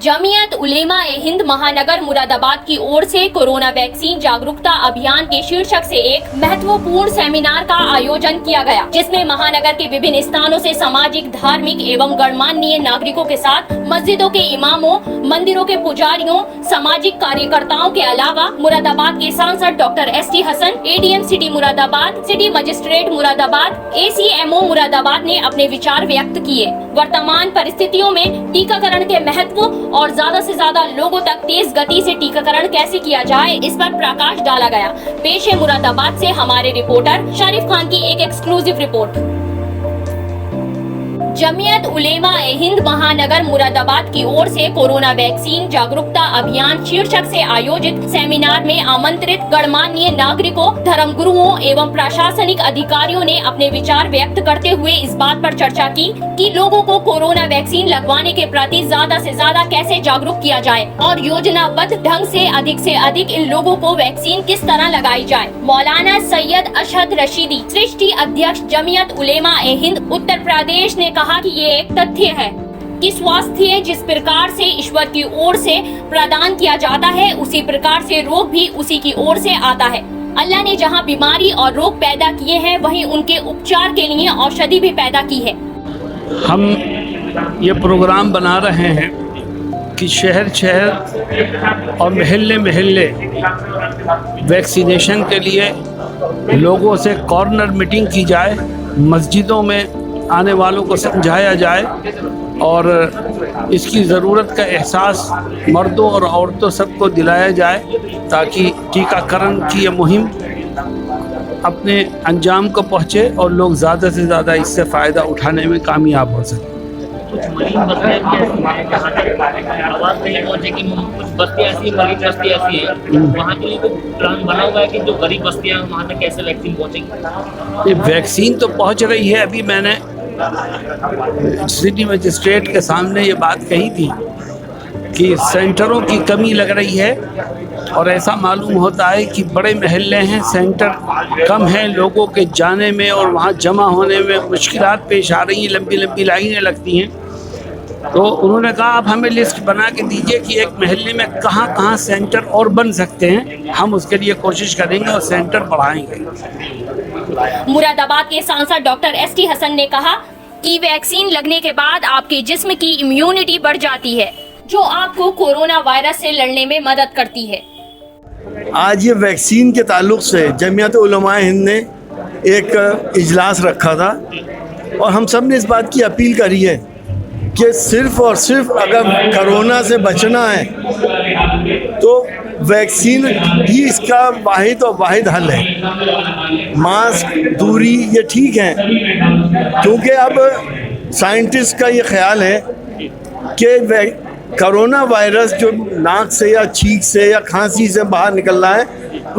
जमीयत उलेमा ए हिंद महानगर मुरादाबाद की ओर से कोरोना वैक्सीन जागरूकता अभियान के शीर्षक से एक महत्वपूर्ण सेमिनार का आयोजन किया गया, जिसमें महानगर के विभिन्न स्थानों से सामाजिक, धार्मिक एवं गणमान्य नागरिकों के साथ मस्जिदों के इमामों, मंदिरों के पुजारियों, सामाजिक कार्यकर्ताओं के अलावा मुरादाबाद के सांसद doctor ST Hasan, ADM city Moradabad, city magistrate Moradabad, ACMO Moradabad ने अपने विचार व्यक्त किए। वर्तमान परिस्थितियों में टीकाकरण के महत्व और ज्यादा से ज्यादा लोगों तक तेज गति से टीकाकरण कैसे किया जाए, इस पर प्रकाश डाला गया। पेश है मुरादाबाद से हमारे रिपोर्टर शारिफ खान की एक एक्सक्लूसिव रिपोर्ट। जमीयत उलेमा ए हिंद महानगर मुरादाबाद की ओर से कोरोना वैक्सीन जागरूकता अभियान शीर्षक से आयोजित सेमिनार में आमंत्रित गणमान्य नागरिकों, धर्मगुरुओं एवं प्रशासनिक अधिकारियों ने अपने विचार व्यक्त करते हुए इस बात पर चर्चा की कि लोगों को कोरोना वैक्सीन लगवाने के प्रति ज्यादा से ज्यादा कैसे जागरूक किया जाए और योजनाबद्ध ढंग से अधिक इन लोगों को वैक्सीन किस तरह लगाई जाए। मौलाना सैयद अशद रशीदी, सृष्टि अध्यक्ष जमीयत उलेमा ए हिंद उत्तर प्रदेश ने कहा कि ये एक तथ्य है कि स्वास्थ्य जिस प्रकार से ईश्वर की ओर से प्रदान किया जाता है, उसी प्रकार से रोग भी उसी की ओर से आता है। अल्लाह ने जहां बीमारी और रोग पैदा किए हैं, वहीं उनके उपचार के लिए औषधि भी पैदा की है। हम ये प्रोग्राम बना रहे हैं कि शहर शहर और महल्ले महल्ले वैक्सीनेशन के लिए लोगों से कॉर्नर मीटिंग की जाए, मस्जिदों में आने वालों को समझाया जाए और इसकी ज़रूरत का एहसास मर्दों और औरतों सबको दिलाया जाए, ताकि टीकाकरण की यह मुहिम अपने अंजाम को पहुँचे और लोग ज़्यादा से ज़्यादा इससे फ़ायदा उठाने में कामयाब हो सकें। कुछ मरीज बस्तियाँ आवाज़ नहीं पहुँचे कि कुछ बस्तियाँ ऐसी, मरीज बस्तियाँ ऐसी है, वहाँ के लिए कोई प्लान बना हुआ है कि जो गरीब बस्तियाँ वहाँ तक कैसे वैक्सीन पहुँचेगी? ये वैक्सीन तो पहुँच रही है। अभी मैंने सिटी मजिस्ट्रेट के सामने ये बात कही थी कि सेंटरों की कमी लग रही है और ऐसा मालूम होता है कि बड़े महल्ले हैं, सेंटर कम हैं, लोगों के जाने में और वहाँ जमा होने में मुश्किलात पेश आ रही हैं, लंबी लंबी लाइनें लगती हैं। तो उन्होंने कहा आप हमें लिस्ट बना के दीजिए कि एक महल्ले में कहाँ कहाँ सेंटर और बन सकते हैं, हम उसके लिए कोशिश करेंगे और सेंटर बढ़ाएंगे। मुरादाबाद के सांसद डॉक्टर ST हसन ने कहा कि वैक्सीन लगने के बाद आपके जिस्म की इम्यूनिटी बढ़ जाती है, जो आपको कोरोना वायरस से लड़ने में मदद करती है। आज ये वैक्सीन के ताल्लुक से जमीयत उलमा हिंद ने एक इजलास रखा था और हम सब ने इस बात की अपील करी है कि सिर्फ और सिर्फ अगर कोरोना से बचना है तो वैक्सीन ही इसका वाहिद और वाहिद हल है। मास्क, दूरी ये ठीक है, क्योंकि अब साइंटिस्ट का ये ख्याल है कि कोरोना वायरस जो नाक से या छींक से या खांसी से बाहर निकल रहा है,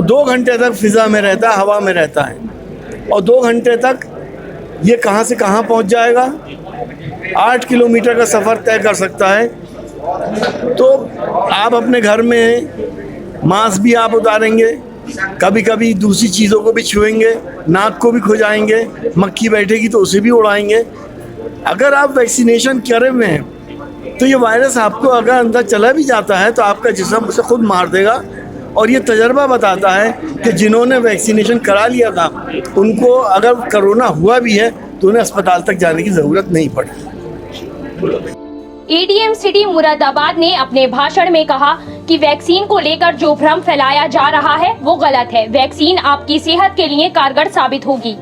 2 घंटे तक फिज़ा में रहता है, हवा में रहता है और 2 घंटे तक ये कहाँ से कहाँ पहुँच जाएगा। 8 किलोमीटर का सफ़र तय कर सकता है। तो आप अपने घर में मास्क भी आप उतारेंगे, कभी कभी दूसरी चीज़ों को भी छुएंगे, नाक को भी खुजाएंगे, मक्खी बैठेगी तो उसे भी उड़ाएंगे। अगर आप वैक्सीनेशन करे हुए हैं तो ये वायरस आपको अगर अंदर चला भी जाता है तो आपका जिस्म उसे खुद मार देगा। और ये तजर्बा बताता है कि जिन्होंने वैक्सीनेशन करा लिया था उनको अगर कोरोना हुआ भी है तो उन्हें अस्पताल तक जाने की ज़रूरत नहीं पड़ी। ADM सिटी मुरादाबाद ने अपने भाषण में कहा कि वैक्सीन को लेकर जो भ्रम फैलाया जा रहा है वो गलत है। वैक्सीन आपकी सेहत के लिए कारगर साबित होगी।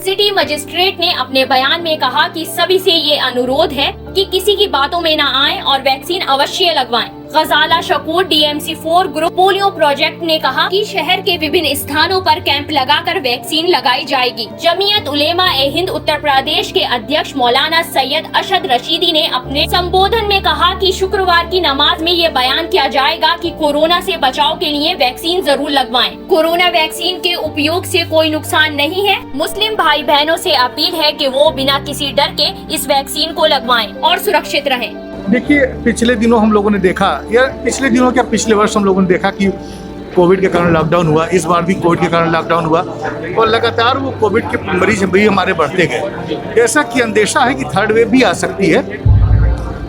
सिटी मजिस्ट्रेट ने अपने बयान में कहा कि सभी से ये अनुरोध है कि किसी की बातों में न आएं और वैक्सीन अवश्य लगवाएं। Ghazala Shakoor DMC4 group polio project ने कहा कि शहर के विभिन्न स्थानों पर कैंप लगाकर वैक्सीन लगाई जाएगी। जमीयत उलेमा ए हिंद उत्तर प्रदेश के अध्यक्ष मौलाना सैयद अशद रशीदी ने अपने संबोधन में कहा कि शुक्रवार की नमाज में ये बयान किया जाएगा कि कोरोना से बचाव के लिए वैक्सीन जरूर लगवाएं। कोरोना वैक्सीन के उपयोग से कोई नुकसान नहीं है। मुस्लिम भाई बहनों से अपील है कि वो बिना किसी डर के इस वैक्सीन को लगवाएं और सुरक्षित रहें। देखिए, पिछले दिनों हम लोगों ने देखा, या पिछले दिनों क्या पिछले वर्ष हम लोगों ने देखा कि कोविड के कारण लॉकडाउन हुआ। इस बार भी कोविड के कारण लॉकडाउन हुआ और लगातार वो कोविड के मरीज भी हमारे बढ़ते गए। ऐसा कि अंदेशा है कि थर्ड वेव भी आ सकती है।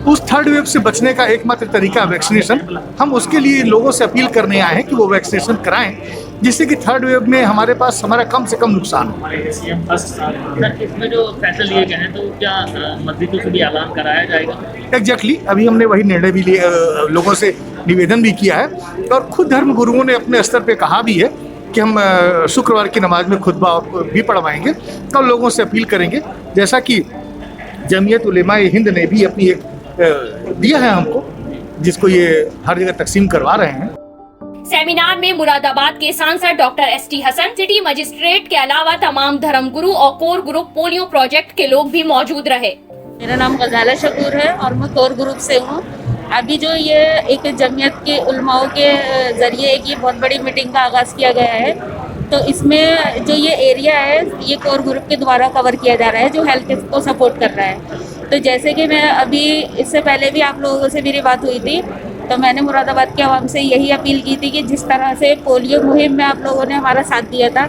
उस थर्ड वेव से बचने का एकमात्र तरीका वैक्सीनेशन। हम उसके लिए लोगों से अपील करने आए हैं कि वो वैक्सीनेशन कराएं, जिससे कि थर्ड वेव में हमारे पास हमारा कम से कम नुकसान हो। सर, इसमें जो फैसले लिए गए हैं तो क्या मस्जिदों से भी ऐलान कराया जाएगा? एग्जैक्टली, अभी हमने वही निर्णय भी लिए, लोगों से निवेदन भी किया है और खुद धर्म गुरुओं ने अपने स्तर पे कहा भी है कि हम शुक्रवार की नमाज में खुतबा भी पढ़वाएंगे और लोगों से अपील करेंगे, जैसा कि जमीयत उलेमा हिंद ने भी अपनी एक दिया है हमको, जिसको ये हर जगह तकसीम करवा रहे हैं। सेमिनार में मुरादाबाद के सांसद doctor ST Hasan, city magistrate के अलावा तमाम धर्मगुरु और कोर ग्रुप पोलियो प्रोजेक्ट के लोग भी मौजूद रहे। मेरा नाम गजाला शकूर है और मैं कोर ग्रुप से हूँ। अभी जो ये एक जमीयत के उलमाओं के ज़रिए एक ये बहुत बड़ी मीटिंग का आगाज़ किया गया है, तो इसमें जो ये एरिया है ये कोर ग्रुप के द्वारा कवर किया जा रहा है जो हेल्थ को सपोर्ट कर रहा है। तो जैसे कि मैं अभी इससे पहले भी आप लोगों से मेरी बात हुई थी, तो मैंने मुरादाबाद के आवाम से यही अपील की थी कि जिस तरह से पोलियो मुहिम में आप लोगों ने हमारा साथ दिया था,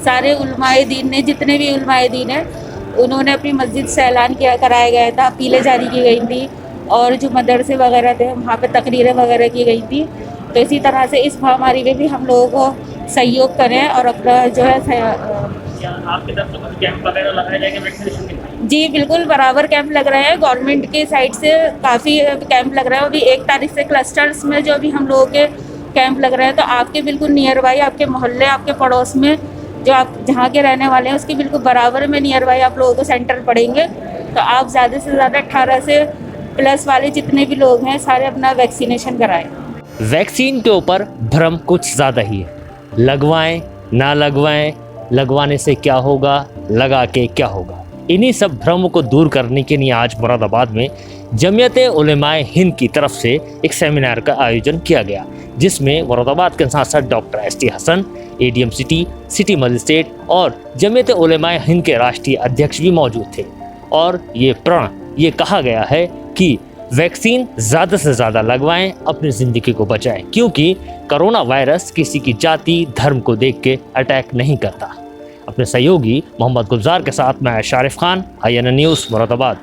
सारे उलमाए दीन ने, जितने भी उलमाए दीन है, उन्होंने अपनी मस्जिद से ऐलान कराया गया था, अपीलें जारी की गई थी और जो मदरसे वगैरह थे वहाँ पे तकरीरें वगैरह की गई थी। तो इसी तरह से इस महामारी में भी हम लोगों को सहयोग करें और अपना जो है आपकी तरफ से कुछ कैंप वगैरह लगाया जाएगा वैक्सीनेशन के? जी बिल्कुल, बराबर कैंप लग रहे हैं। गवर्नमेंट के साइड से काफ़ी कैंप लग रहा है। अभी 1 तारीख से क्लस्टर्स में जो अभी हम लोगों के कैंप लग रहे हैं, तो आपके बिल्कुल नियर बाई, आपके मोहल्ले, आपके पड़ोस में जो आप जहाँ के रहने वाले हैं उसके बिल्कुल बराबर में नियर बाई आप लोगों को सेंटर पड़ेंगे। तो आप ज़्यादा से ज़्यादा 18 से प्लस वाले जितने भी लोग हैं सारे अपना वैक्सीनेशन कराएं। वैक्सीन के ऊपर भ्रम कुछ ज़्यादा ही है। लगवाएं ना लगवाएं, लगवाने से क्या होगा, लगा के क्या होगा, इन्हीं सब भ्रमों को दूर करने के लिए आज मुरादाबाद में जमीयत उलेमाए हिंद की तरफ से एक सेमिनार का आयोजन किया गया, जिसमें मुरादाबाद के सांसद doctor ST Hasan, ADM city magistrate और जमीयत उलेमाए हिंद के राष्ट्रीय अध्यक्ष भी मौजूद थे। और ये कहा गया है कि वैक्सीन ज़्यादा से ज़्यादा लगवाएं, अपनी ज़िंदगी को बचाएं, क्योंकि कोरोना वायरस किसी की जाति धर्म को देख के अटैक नहीं करता। अपने सहयोगी मोहम्मद गुलजार के साथ मैं शारिफ खान, हरियाणा न्यूज़ मुरादाबाद।